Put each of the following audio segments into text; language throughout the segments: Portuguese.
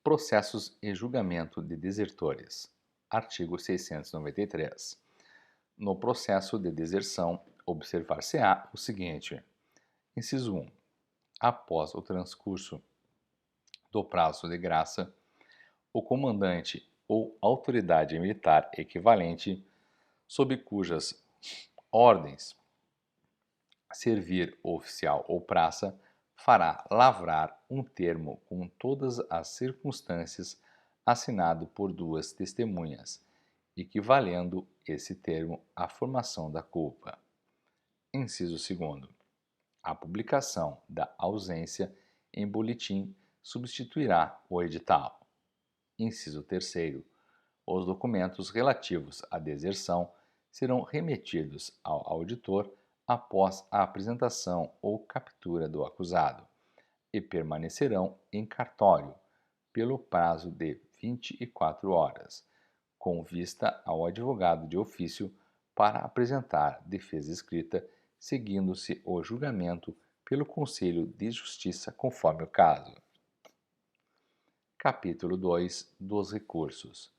Processos e julgamento de desertores. Artigo 693. No processo de deserção, observar-se-á o seguinte: inciso 1. Após o transcurso do prazo de graça, o comandante ou autoridade militar equivalente, sob cujas ordens servir o oficial ou praça, fará lavrar um termo com todas as circunstâncias assinado por duas testemunhas, equivalendo esse termo à formação da culpa. Inciso 2. A publicação da ausência em boletim substituirá o edital. Inciso 3. Os documentos relativos à deserção serão remetidos ao auditor após a apresentação ou captura do acusado e permanecerão em cartório pelo prazo de 24 horas, com vista ao advogado de ofício para apresentar defesa escrita, seguindo-se o julgamento pelo Conselho de Justiça conforme o caso. Capítulo 2 dos recursos.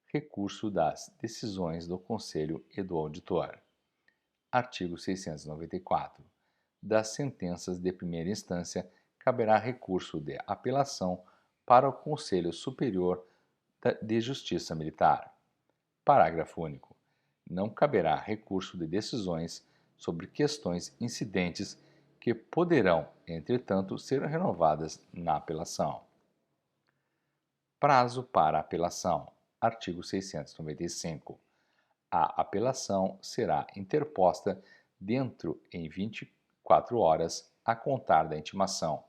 Recurso das decisões do Conselho e do Auditor. Artigo 694. Das sentenças de primeira instância, caberá recurso de apelação para o Conselho Superior de Justiça Militar. Parágrafo único. Não caberá recurso de decisões sobre questões incidentes que poderão, entretanto, ser renovadas na apelação. Prazo para apelação. Artigo 695. A apelação será interposta dentro em 24 horas a contar da intimação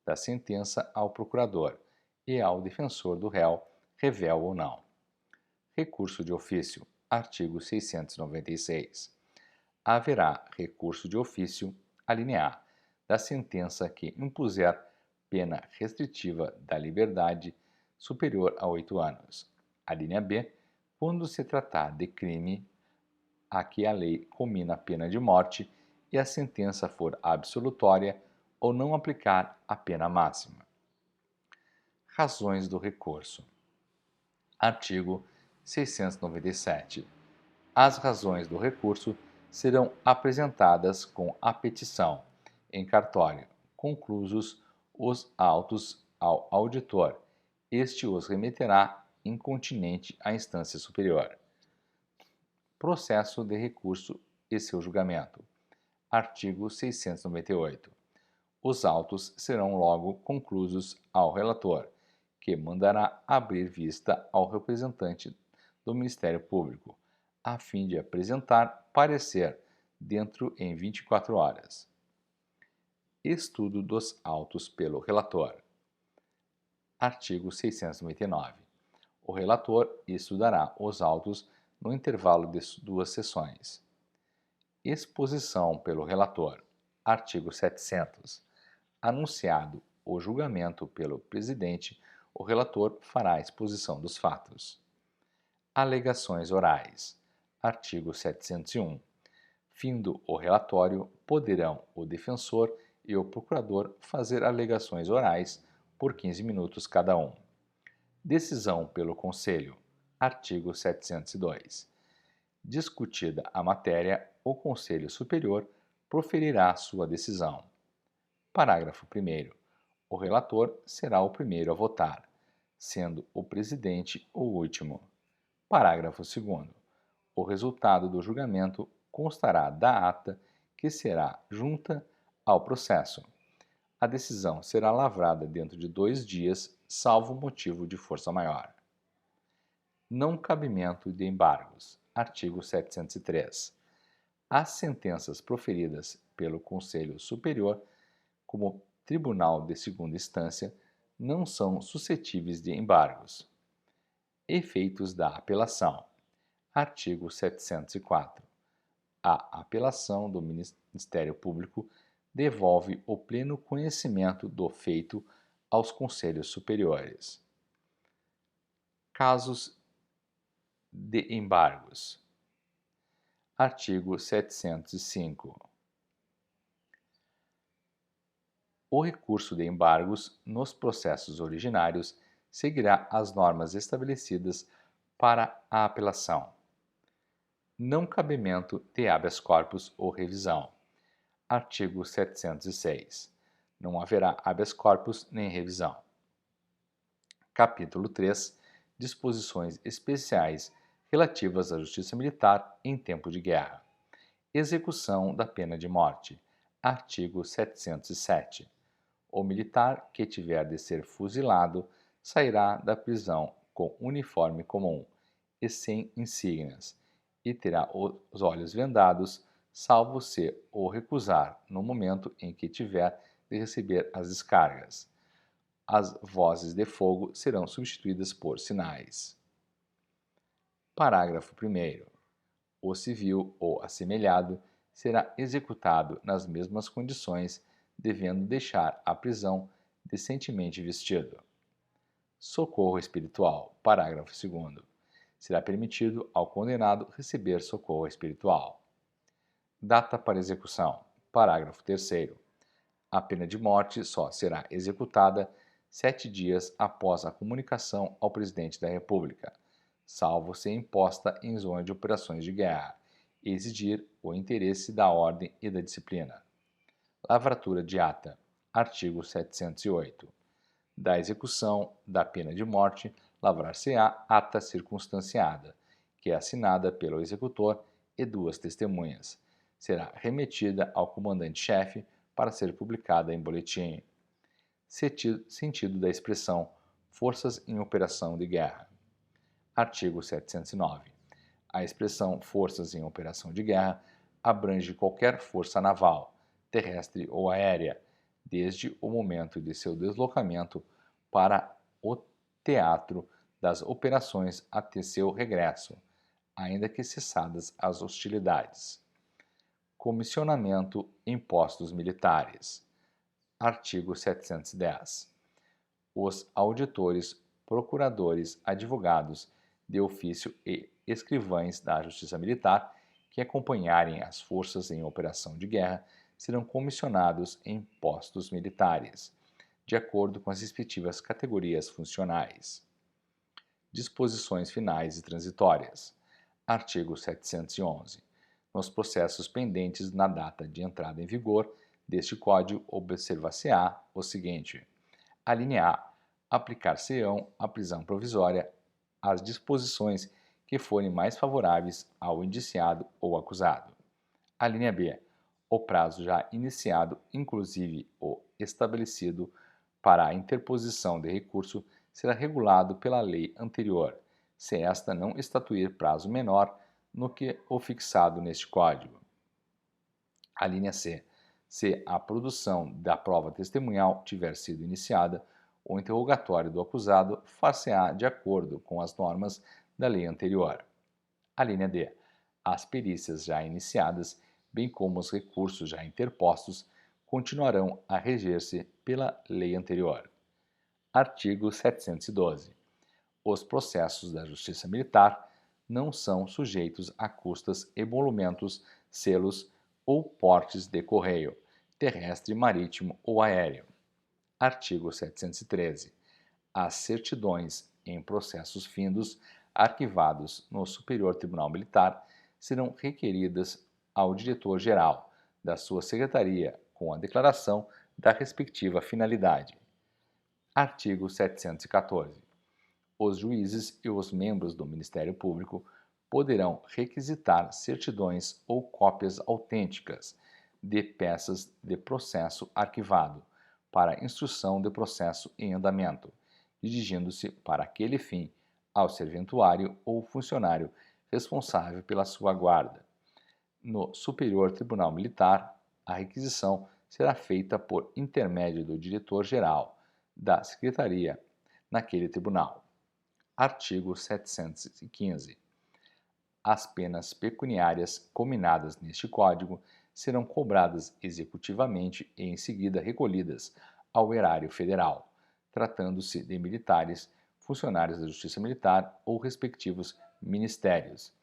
da sentença ao procurador e ao defensor do réu, revel ou não. Recurso de ofício. Artigo 696. Haverá recurso de ofício, alínea A, da sentença que impuser pena restritiva da liberdade superior a 8 anos. Alínea B, quando se tratar de crime a que a lei comina a pena de morte e a sentença for absolutória ou não aplicar a pena máxima. Razões do recurso. Artigo 697. As razões do recurso serão apresentadas com a petição, em cartório, conclusos os autos ao auditor. Este os remeterá incontinenti à instância superior. Processo de recurso e seu julgamento. Artigo 698. Os autos serão logo conclusos ao relator, que mandará abrir vista ao representante do Ministério Público, a fim de apresentar parecer dentro em 24 horas. Estudo dos autos pelo relator. Artigo 699. O relator estudará os autos no intervalo de 2 sessões. Exposição pelo relator. Artigo 700. Anunciado o julgamento pelo presidente, o relator fará a exposição dos fatos. Alegações orais. Artigo 701. Findo o relatório, poderão o defensor e o procurador fazer alegações orais por 15 minutos cada um. Decisão pelo Conselho. Artigo 702. Discutida a matéria, o Conselho Superior proferirá sua decisão. Parágrafo 1º. O relator será o primeiro a votar, sendo o presidente o último. Parágrafo 2º. O resultado do julgamento constará da ata que será junta ao processo. A decisão será lavrada dentro de 2 dias, salvo motivo de força maior. Não cabimento de embargos. Artigo 703. As sentenças proferidas pelo Conselho Superior, como Tribunal de Segunda Instância, não são suscetíveis de embargos. Efeitos da apelação. Artigo 704. A apelação do Ministério Público devolve o pleno conhecimento do feito aos conselhos superiores. Casos de embargos. Artigo 705. O recurso de embargos nos processos originários seguirá as normas estabelecidas para a apelação. Não cabimento de habeas corpus ou revisão. Artigo 706. Não haverá habeas corpus nem revisão. Capítulo 3. Disposições especiais relativas à justiça militar em tempo de guerra. Execução da pena de morte. Artigo 707. O militar que tiver de ser fuzilado sairá da prisão com uniforme comum e sem insígnias, e terá os olhos vendados, salvo se o recusar no momento em que tiver de receber as descargas. As vozes de fogo serão substituídas por sinais. Parágrafo 1º. O civil ou assemelhado será executado nas mesmas condições, devendo deixar a prisão decentemente vestido. Socorro espiritual. Parágrafo 2º. Será permitido ao condenado receber socorro espiritual. Data para execução. Parágrafo 3º. A pena de morte só será executada 7 dias após a comunicação ao Presidente da República, salvo ser imposta em zona de operações de guerra e exigir o interesse da ordem e da disciplina. Lavratura de ata. Artigo 708. Da execução da pena de morte, lavrar-se-á ata circunstanciada, que é assinada pelo executor e 2 testemunhas. Será remetida ao comandante-chefe para ser publicada em boletim. Sentido da expressão forças em operação de guerra. Artigo 709. A expressão forças em operação de guerra abrange qualquer força naval, terrestre ou aérea, desde o momento de seu deslocamento para o teatro das operações até seu regresso, ainda que cessadas as hostilidades. Comissionamento em postos militares. Artigo 710. Os auditores, procuradores, advogados de ofício e escrivães da Justiça Militar que acompanharem as forças em operação de guerra serão comissionados em postos militares, de acordo com as respectivas categorias funcionais. Disposições finais e transitórias. Artigo 711. Nos processos pendentes na data de entrada em vigor deste Código, observar-se-á o seguinte: a linha A. Aplicar-se-ão à prisão provisória as disposições que forem mais favoráveis ao indiciado ou acusado. A linha B. O prazo já iniciado, inclusive o estabelecido para a interposição de recurso, será regulado pela lei anterior, se esta não estatuir prazo menor no que o fixado neste Código. A linha C. Se a produção da prova testemunhal tiver sido iniciada, o interrogatório do acusado far-se-á de acordo com as normas da lei anterior. A linha D. As perícias já iniciadas, bem como os recursos já interpostos, continuarão a reger-se pela lei anterior. Artigo 712. Os processos da Justiça Militar não são sujeitos a custas, emolumentos, selos ou portes de correio, terrestre, marítimo ou aéreo. Artigo 713. As certidões em processos findos arquivados no Superior Tribunal Militar serão requeridas ao diretor-geral da sua secretaria com a declaração da respectiva finalidade. Artigo 714. Os juízes e os membros do Ministério Público poderão requisitar certidões ou cópias autênticas de peças de processo arquivado para instrução de processo em andamento, dirigindo-se para aquele fim ao serventuário ou funcionário responsável pela sua guarda. No Superior Tribunal Militar, a requisição será feita por intermédio do diretor-geral da Secretaria naquele tribunal. Artigo 715. As penas pecuniárias cominadas neste Código serão cobradas executivamente e em seguida recolhidas ao erário federal, tratando-se de militares, funcionários da Justiça Militar ou respectivos ministérios.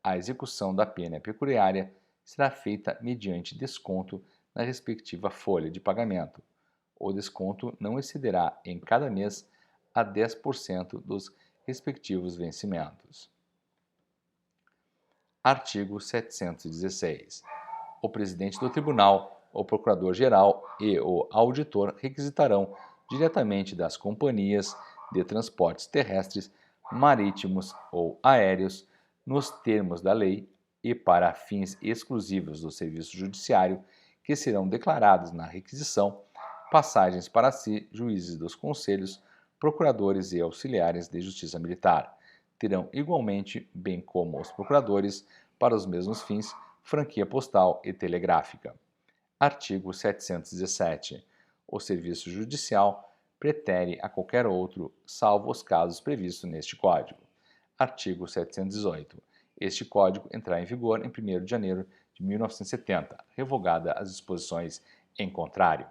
A execução da pena pecuniária será feita mediante desconto na respectiva folha de pagamento. O desconto não excederá em cada mês a 10% dos respectivos vencimentos. Artigo 716. O presidente do tribunal, o procurador-geral e o auditor requisitarão diretamente das companhias de transportes terrestres, marítimos ou aéreos, nos termos da lei e para fins exclusivos do serviço judiciário, que serão declarados na requisição, passagens para si, juízes dos conselhos, procuradores e auxiliares de justiça militar. Terão igualmente, bem como os procuradores, para os mesmos fins, franquia postal e telegráfica. Artigo 717. O serviço judicial pretere a qualquer outro, salvo os casos previstos neste Código. Artigo 718. Este Código entrará em vigor em 1º de janeiro de 1970, revogada as disposições em contrário.